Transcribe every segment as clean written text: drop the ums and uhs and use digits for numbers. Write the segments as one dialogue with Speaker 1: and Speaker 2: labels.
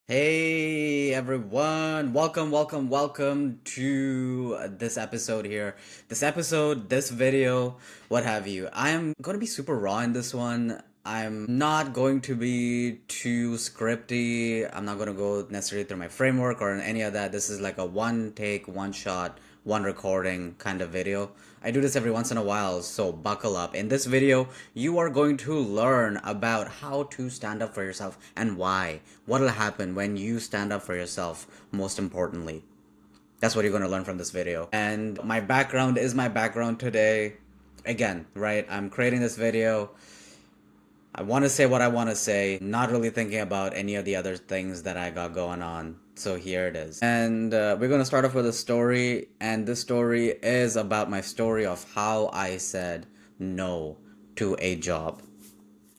Speaker 1: Hey everyone, welcome to this episode here. This video, what have you. I'm going to be super raw in this one. I'm not going to be too scripty. I'm not going to go necessarily through my framework or any of that. This is like a one take, one shot, one recording kind of video. I do this every once in a while, so buckle up. In this video, you are going to learn about how to stand up for yourself and why. What will happen when you stand up for yourself, most importantly. That's what you're going to learn from this video. And my background is my background today. Again, right? I'm creating this video. I want to say what I want to say, not really thinking about any of the other things that I got going on. So here it is. And we're going to start off with a story. And this story is about my story of how I said no to a job.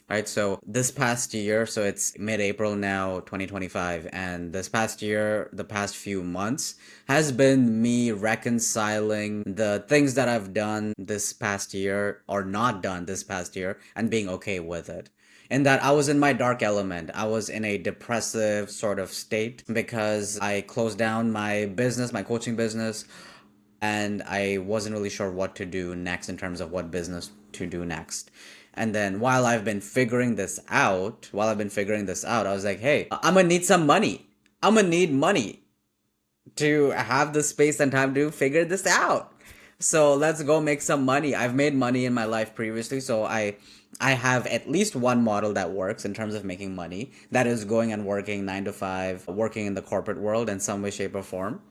Speaker 1: Right, so this past year, so it's mid-April now, 2025, and this past year, the past few months, has been me reconciling the things that I've done this past year or not done this past year and being okay with it. In that I was in my dark element. I was in a depressive sort of state because I closed down my business, my coaching business, and I wasn't really sure what to do next in terms of what business to do next. And then while I've been figuring this out, I was like, hey, I'm gonna need some money. I'm gonna need money to have the space and time to figure this out. So let's go make some money. I've made money in my life previously, so I have at least one model that works in terms of making money. That is going and working 9 to 5, working in the corporate world in some way, shape, or form.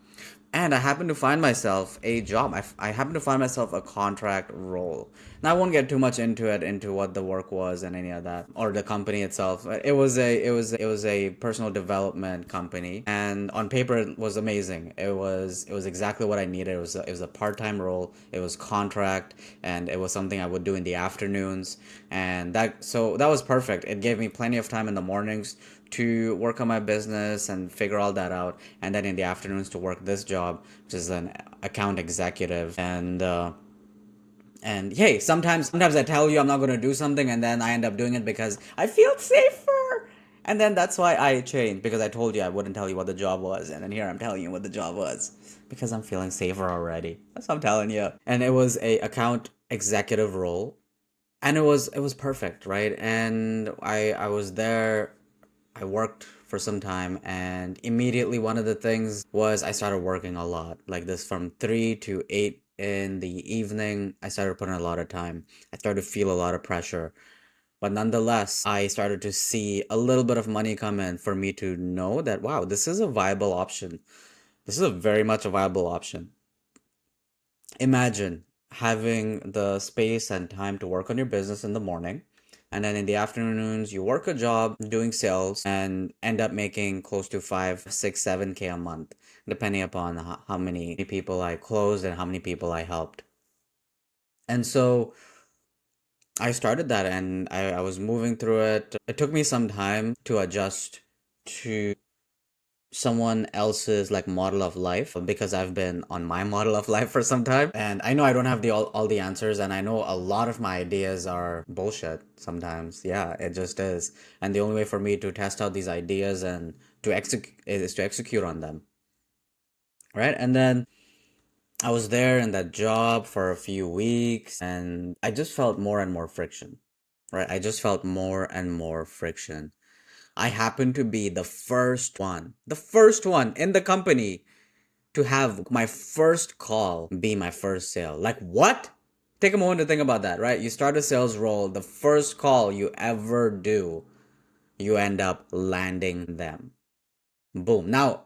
Speaker 1: And I happen to find myself a job. I happen to find myself a contract role. Now I won't get too much into what the work was and any of that, or the company itself. It was a personal development company, and on paper it was amazing. It was exactly what I needed. It was a part-time role. It was contract, and it was something I would do in the afternoons, and that was perfect. It gave me plenty of time in the mornings to work on my business and figure all that out, and then in the afternoons to work this job, which is an account executive. And hey, sometimes I tell you I'm not going to do something, and then I end up doing it because I feel safer. And then that's why I changed, because I told you I wouldn't tell you what the job was, and then here I'm telling you what the job was because I'm feeling safer already. That's what I'm telling you. And it was a account executive role, and it was perfect, right? And I was there. I worked for some time, and immediately one of the things was I started working a lot. Like this, from 3 to 8 in the evening, I started putting a lot of time. I started to feel a lot of pressure. But nonetheless, I started to see a little bit of money come in for me to know that, wow, this is a viable option. This is a very much a viable option. Imagine having the space and time to work on your business in the morning, and then in the afternoons you work a job doing sales and end up making close to 5, 6, 7K a month, depending upon how many people I closed and how many people I helped. And so I started that, and I was moving through it. It took me some time to adjust to someone else's like model of life, because I've been on my model of life for some time, and I know I don't have all the answers, and I know a lot of my ideas are bullshit sometimes. Yeah, it just is. And the only way for me to test out these ideas and to execute is to execute on them, right? And then I was there in that job for a few weeks, and I just felt more and more friction, right? I just felt more and more friction. I happened to be the first one in the company to have my first call be my first sale. Like, what? Take a moment to think about that, right? You start a sales role, the first call you ever do, you end up landing them. Boom. Now,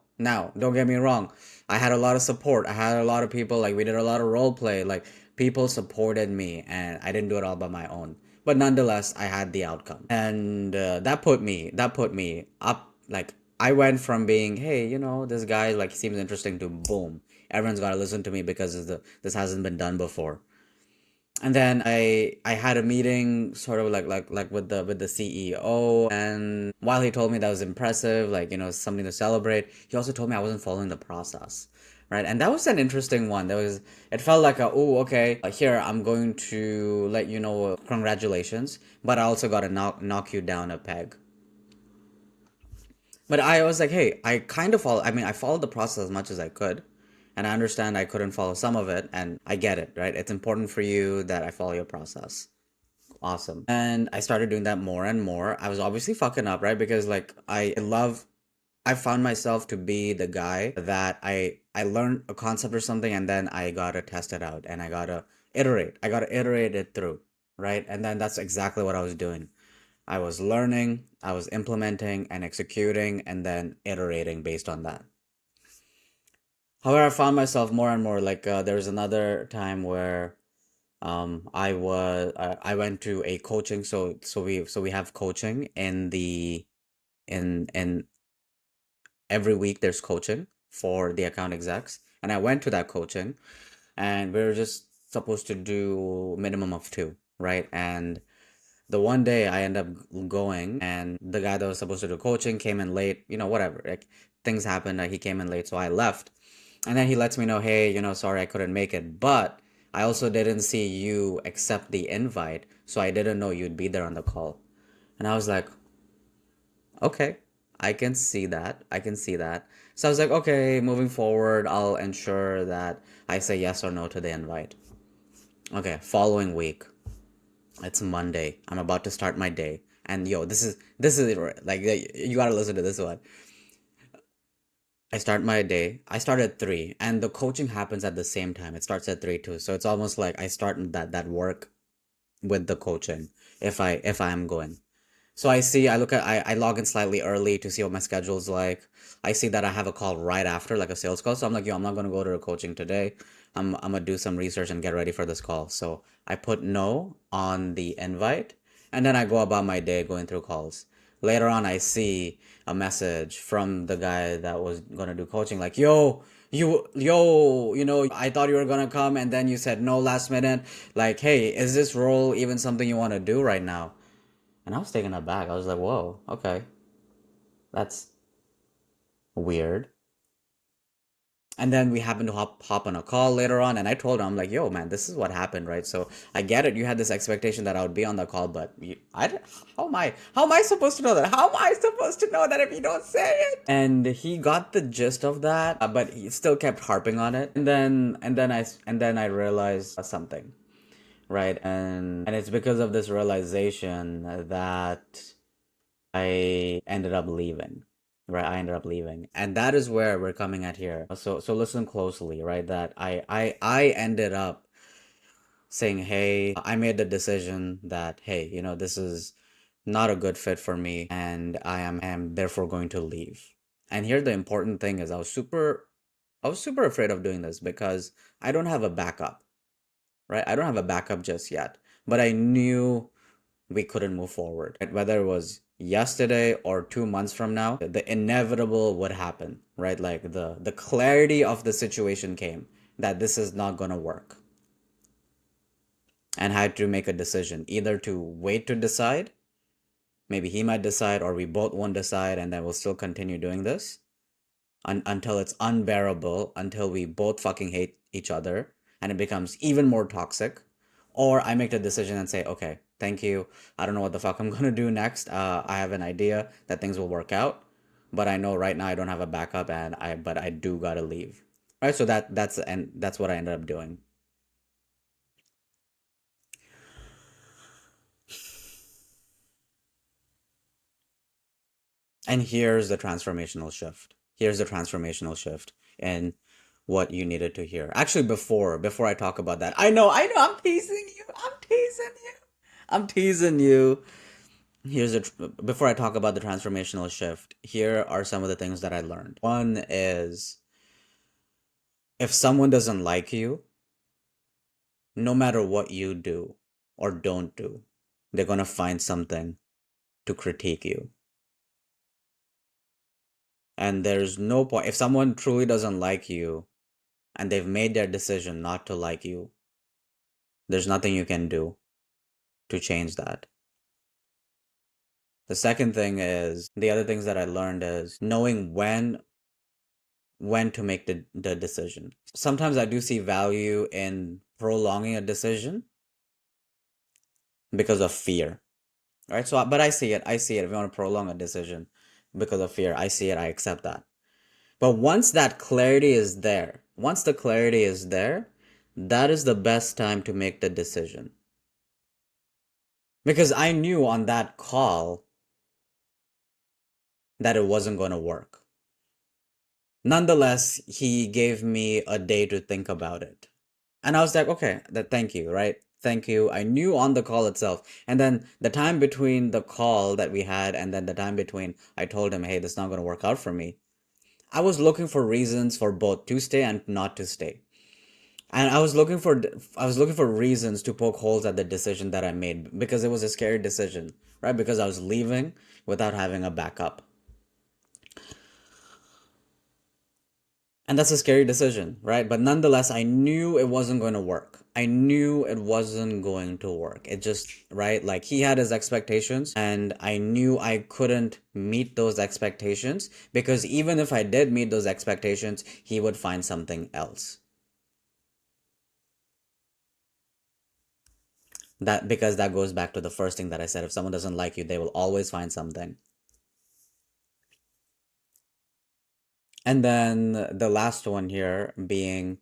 Speaker 1: don't get me wrong. I had a lot of support. I had a lot of people, like, we did a lot of role play. Like, people supported me, and I didn't do it all by my own. But nonetheless, I had the outcome. And that put me up. Like, I went from being, hey, this guy, like, seems interesting, to boom. Everyone's got to listen to me because this hasn't been done before. And then I had a meeting, sort of like with the CEO, and while he told me that was impressive, like, something to celebrate, he also told me I wasn't following the process. Right? And that was an interesting one. It felt like, oh, okay, here I'm going to let you know, congratulations, but I also got to knock you down a peg. But I was like, hey, I kind of follow, I mean, I followed the process as much as I could. And I understand I couldn't follow some of it, and I get it, right? It's important for you that I follow your process. Awesome. And I started doing that more and more. I was obviously fucking up, right? Because like I found myself to be the guy that I learned a concept or something and then I gotta test it out and I gotta iterate. I gotta iterate it through, right? And then that's exactly what I was doing. I was learning, I was implementing and executing and then iterating based on that. However, I found myself more and more like there was another time where I went to a coaching, so we have coaching in the in every week there's coaching for the account execs, and I went to that coaching, and we were just supposed to do minimum of two, right? And the one day I end up going, and the guy that was supposed to do coaching came in late, whatever, like things happened, he came in late, so I left. And then he lets me know, hey, sorry I couldn't make it, but I also didn't see you accept the invite, so I didn't know you'd be there on the call. And I was like, okay, I can see that. I can see that. So I was like, okay, moving forward, I'll ensure that I say yes or no to the invite. Okay, following week, it's Monday. I'm about to start my day. And yo, this is like you gotta listen to this one. I start my day. I start at 3, and the coaching happens at the same time. It starts at 3 too. So it's almost like I start that work with the coaching if I am going. So I log in slightly early to see what my schedule's like. I see that I have a call right after, like a sales call. So I'm like, yo, I'm not gonna go to the coaching today. I'm gonna do some research and get ready for this call. So I put no on the invite, and then I go about my day going through calls. Later on, I see a message from the guy that was gonna do coaching, like, I thought you were gonna come, and then you said no last minute. Like, hey, is this role even something you want to do right now? And I was taken aback. I was like, whoa, okay, that's weird. And then we happened to hop on a call later on, and I told him, I'm like, yo, man, this is what happened, right? So I get it. You had this expectation that I would be on the call, but how am I supposed to know that? How am I supposed to know that if you don't say it? And he got the gist of that, but he still kept harping on it. And then I realized something, right? And it's because of this realization that I ended up leaving. Right, I ended up leaving. And that is where we're coming at here. So listen closely, right? That I ended up saying, "Hey, I made the decision that hey, this is not a good fit for me and I am therefore going to leave." And here the important thing is I was super afraid of doing this because I don't have a backup, right? I don't have a backup just yet. But I knew we couldn't move forward. Right? Whether it was yesterday or 2 months from now, the inevitable would happen, right? Like the clarity of the situation came that this is not gonna work. And I had to make a decision, either to wait to decide, maybe he might decide, or we both won't decide, and then we'll still continue doing this until it's unbearable, until we both fucking hate each other and it becomes even more toxic. Or I make the decision and say, okay, thank you. I don't know what the fuck I'm gonna do next. I have an idea that things will work out, but I know right now I don't have a backup, but I do gotta leave. Right? So that's what I ended up doing. And here's the transformational shift. Here's the transformational shift in what you needed to hear. Actually, before I talk about that, I know, I'm teasing you. I'm teasing you. I'm teasing you. Before I talk about the transformational shift, here are some of the things that I learned. One is if someone doesn't like you, no matter what you do or don't do, they're gonna find something to critique you. And there's no point. If someone truly doesn't like you, and they've made their decision not to like you, there's nothing you can do to change that. The second thing is the other things that I learned is knowing when to make the decision. Sometimes I do see value in prolonging a decision because of fear. Right? So but I see it. If you want to prolong a decision because of fear. I see it, I accept that. But once that clarity is there, once the clarity is there, that is the best time to make the decision. Because I knew on that call that it wasn't going to work. Nonetheless, he gave me a day to think about it. And I was like, okay, that thank you, right? Thank you. I knew on the call itself. And then the time between the call that we had and then the time between I told him, hey, this is not going to work out for me. I was looking for reasons for both to stay and not to stay. And I was looking for reasons to poke holes at the decision that I made because it was a scary decision, right? Because I was leaving without having a backup. And that's a scary decision, right? But nonetheless, I knew it wasn't going to work. I knew it wasn't going to work. It just, right? Like he had his expectations, and I knew I couldn't meet those expectations because even if I did meet those expectations, he would find something else. That because that goes back to the first thing that I said. If someone doesn't like you, they will always find something. And then the last one here being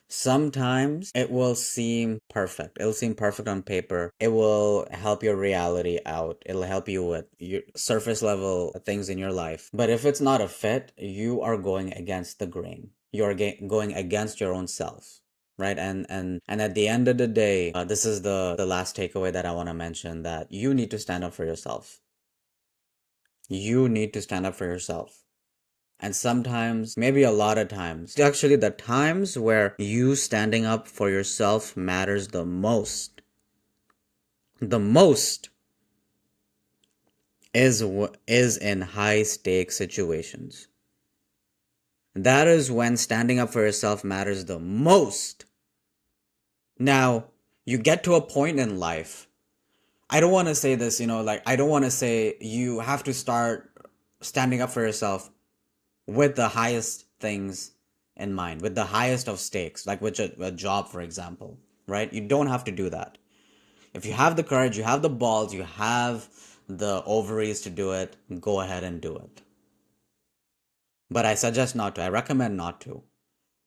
Speaker 1: sometimes it will seem perfect. It'll seem perfect on paper. It will help your reality out. It'll help you with your surface level things in your life. But if it's not a fit, you are going against the grain. You're going against your own self. Right. And at the end of the day, this is the last takeaway that I want to mention that you need to stand up for yourself. You need to stand up for yourself. And sometimes, maybe a lot of times, actually, the times where you standing up for yourself matters the most is in high stakes situations. That is when standing up for yourself matters the most. Now, you get to a point in life. I don't want to say this, like, I don't want to say you have to start standing up for yourself with the highest things in mind, with the highest of stakes, like with a job, for example, right? You don't have to do that. If you have the courage, you have the balls, you have the ovaries to do it, go ahead and do it. But I suggest not to. I recommend not to.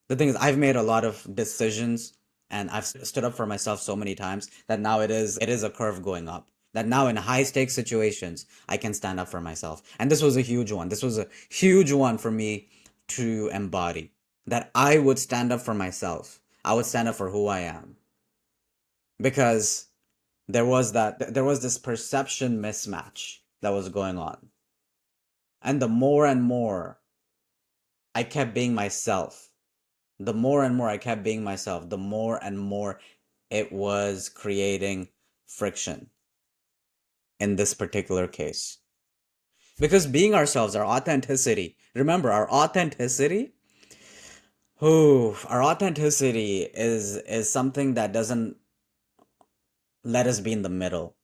Speaker 1: The thing is, I've made a lot of decisions and I've stood up for myself so many times that now it is a curve going up. That now in high stakes situations, I can stand up for myself. And this was a huge one. This was a huge one for me to embody. That I would stand up for myself. I would stand up for who I am. Because there was this perception mismatch that was going on. And the more and more I kept being myself, the more and more I kept being myself, the more and more it was creating friction in this particular case. Because being ourselves, our authenticity, remember our authenticity is something that doesn't let us be in the middle.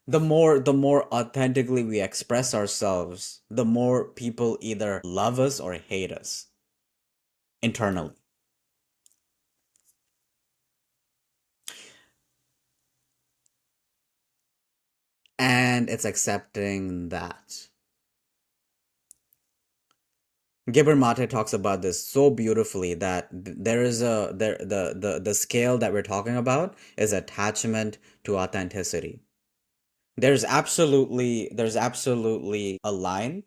Speaker 1: The more authentically we express ourselves, the more people either love us or hate us internally. And it's accepting that. Gabor Mate talks about this so beautifully that there is a there the scale that we're talking about is attachment to authenticity. There's absolutely a line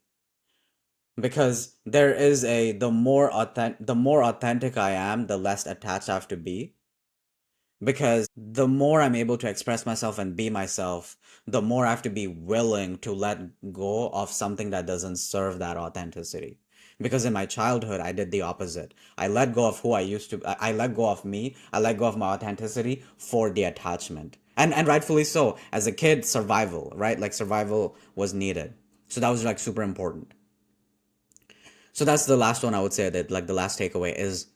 Speaker 1: because there is a the more authentic I am, the less attached I have to be. Because the more I'm able to express myself and be myself, the more I have to be willing to let go of something that doesn't serve that authenticity. Because in my childhood, I did the opposite. I let go of who I used to. I let go of me. I let go of my authenticity for the attachment, and rightfully so. As a kid, survival, right? Like survival was needed, so that was like super important. So that's the last one I would say that like the last takeaway is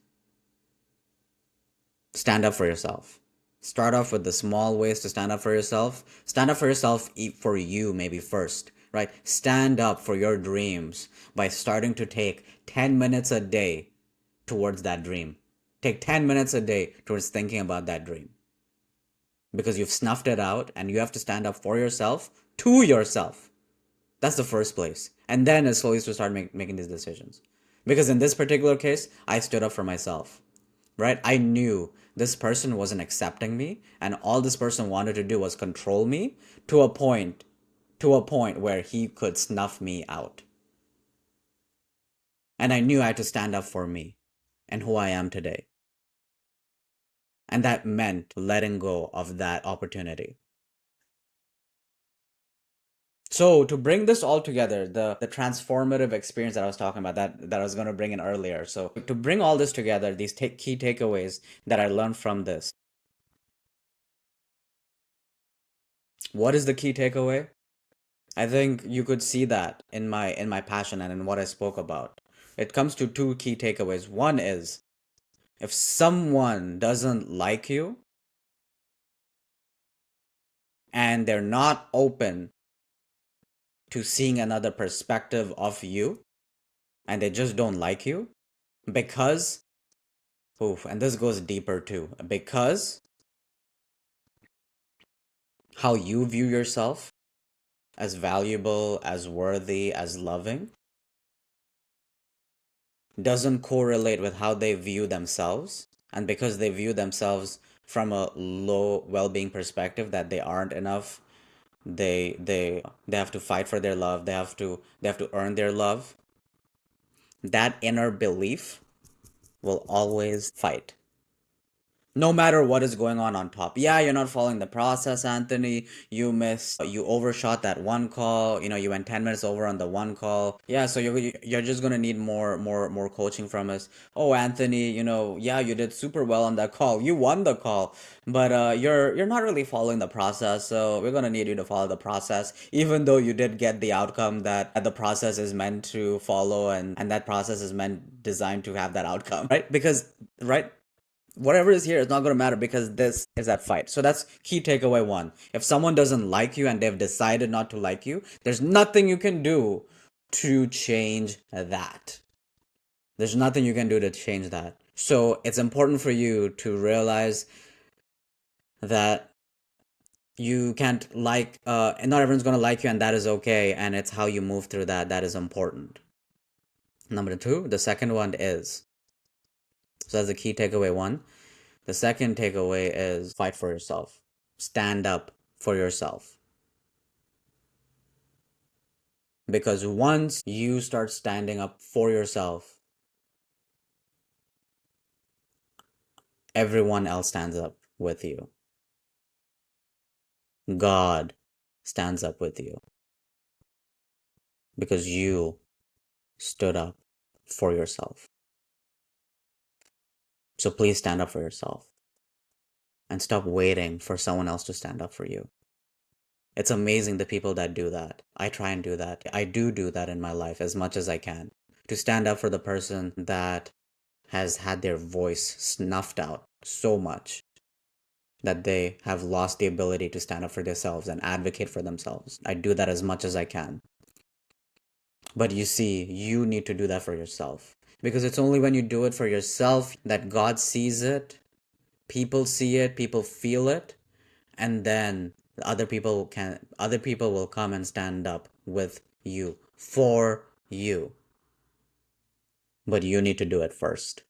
Speaker 1: stand up for yourself. Start off with the small ways to stand up for yourself. Stand up for yourself for you maybe first, right? Stand up for your dreams by starting to take 10 minutes a day towards that dream. Take 10 minutes a day towards thinking about that dream because you've snuffed it out and you have to stand up for yourself to yourself. That's the first place. And then it slowly to start making these decisions. Because in this particular case, I stood up for myself, right? I knew this person wasn't accepting me, and all this person wanted to do was control me to a point, where he could snuff me out. And I knew I had to stand up for me and who I am today. And that meant letting go of that opportunity. So to bring this all together, the transformative experience that I was talking about, that I was going to bring in earlier. So to bring all this together, these key takeaways that I learned from this. What is the key takeaway? I think you could see that in my passion and in what I spoke about. It comes to two key takeaways. One is, if someone doesn't like you and they're not open to seeing another perspective of you, and they just don't like you because, oof, and this goes deeper too, because how you view yourself as valuable, as worthy, as loving doesn't correlate with how they view themselves. And because they view themselves from a low well-being perspective, that they aren't enough, they have to fight for their love, they have to earn their love. That inner belief will always fight, no matter what is going on top. Yeah, you're not following the process, Anthony. You overshot that one call. You went 10 minutes over on the one call. Yeah, so you're just going to need more coaching from us. Oh, Anthony, yeah, you did super well on that call. You won the call, but you're not really following the process. So we're going to need you to follow the process, even though you did get the outcome that the process is meant to follow, and that process is meant designed to have that outcome, right? Because, right, whatever is here is not going to matter because this is at fight. So that's key takeaway one. If someone doesn't like you and they've decided not to like you, there's nothing you can do to change that. There's nothing you can do to change that. So it's important for you to realize that you can't and not everyone's going to like you, and that is okay. And it's how you move through that is important. Number two, the second one is, so that's the key takeaway one. The second takeaway is fight for yourself. Stand up for yourself. Because once you start standing up for yourself, everyone else stands up with you. God stands up with you because you stood up for yourself. So please stand up for yourself and stop waiting for someone else to stand up for you. It's amazing the people that do that. I try and do that. I do that in my life as much as I can. To stand up for the person that has had their voice snuffed out so much that they have lost the ability to stand up for themselves and advocate for themselves. I do that as much as I can. But you see, you need to do that for yourself. Because it's only when you do it for yourself that God sees it, people see it, people feel it, and then other people will come and stand up with you, for you. But you need to do it first.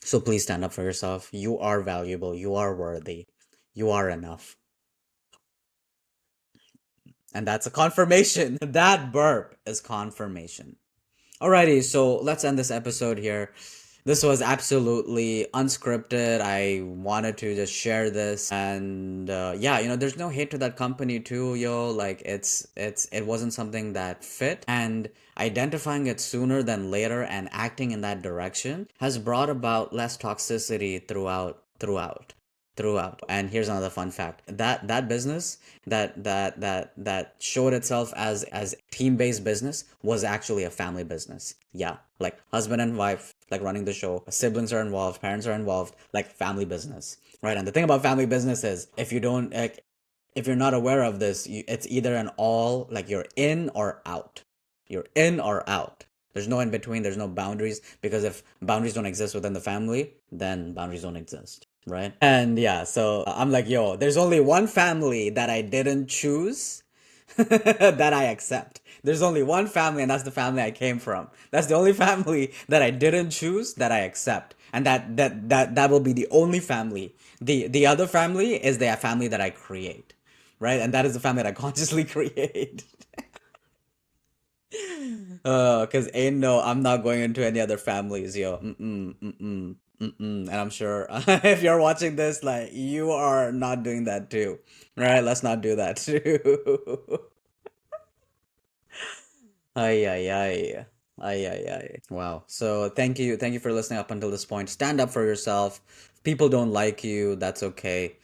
Speaker 1: So please stand up for yourself. You are valuable. You are worthy. You are enough. And that's a confirmation. That burp is confirmation. Alrighty, so let's end this episode here. This was absolutely unscripted. I wanted to just share this, and yeah, there's no hate to that company too, yo. Like it wasn't something that fit, and identifying it sooner than later and acting in that direction has brought about less toxicity throughout. And here's another fun fact: that business that showed itself as team-based business was actually a family business. Yeah, like husband and wife, like running the show, siblings are involved, parents are involved, like family business, right? And the thing about family business is, if you're not aware of this, it's either an all, like you're in or out. You're in or out. There's no in between. There's no boundaries, because if boundaries don't exist within the family, then boundaries don't exist. right? And yeah, so I'm like, yo, there's only one family that I didn't choose that I accept. There's only one family, and that's the family I came from. That's the only family that I didn't choose that I accept. And that will be the only family. The other family is the family that I create. Right? And that is the family that I consciously create. Cause ain't no, I'm not going into any other families, yo. Mm-mm, mm-mm, mm-mm. And I'm sure if you're watching this, like you are not doing that too, right? Let's not do that too. Ay, ay, ay. Ay, ay, ay. Wow. So thank you for listening up until this point. Stand up for yourself. If people don't like you, that's okay.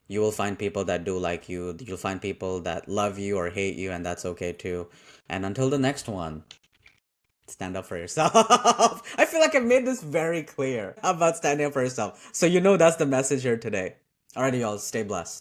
Speaker 1: You will find people that do like you. You'll find people that love you or hate you, and that's okay too. And until the next one. Stand up for yourself. I feel like I made this very clear about standing up for yourself. So you know that's the message here today. Alrighty, y'all. Stay blessed.